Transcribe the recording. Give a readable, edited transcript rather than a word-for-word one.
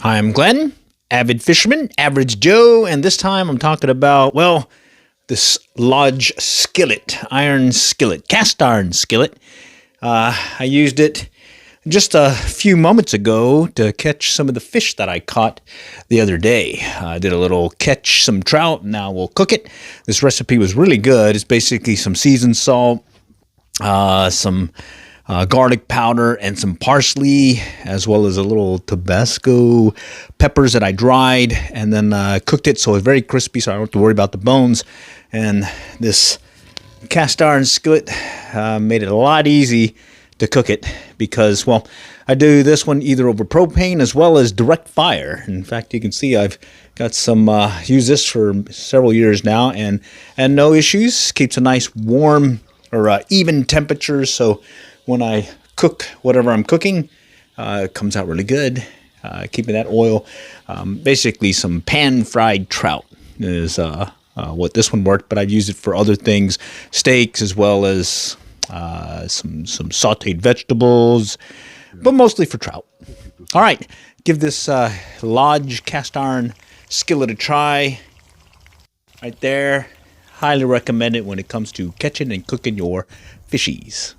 Hi, I'm Glenn, avid fisherman, average Joe, and this time I'm talking about, well, this Lodge skillet, iron skillet, cast iron skillet. I used it just a few moments ago to catch some of the fish that I caught the other day. I did a little catch some trout, now we'll cook it. This recipe was really good. It's basically some seasoned salt, some garlic powder and some parsley, as well as a little Tabasco peppers that I dried and then cooked it so it's very crispy, so I don't have to worry about the bones. And this cast iron skillet made it a lot easy to cook it because, well, I do this one either over propane as well as direct fire. In fact, you can see I've got some used this for several years now and no issues. Keeps a nice warm or even temperature, so when I cook whatever I'm cooking, it comes out really good. Keeping that oil, basically some pan-fried trout is what this one worked, but I've used it for other things, steaks as well as some sauteed vegetables, but mostly for trout. All right, give this Lodge cast iron skillet a try. Right there, highly recommend it when it comes to catching and cooking your fishies.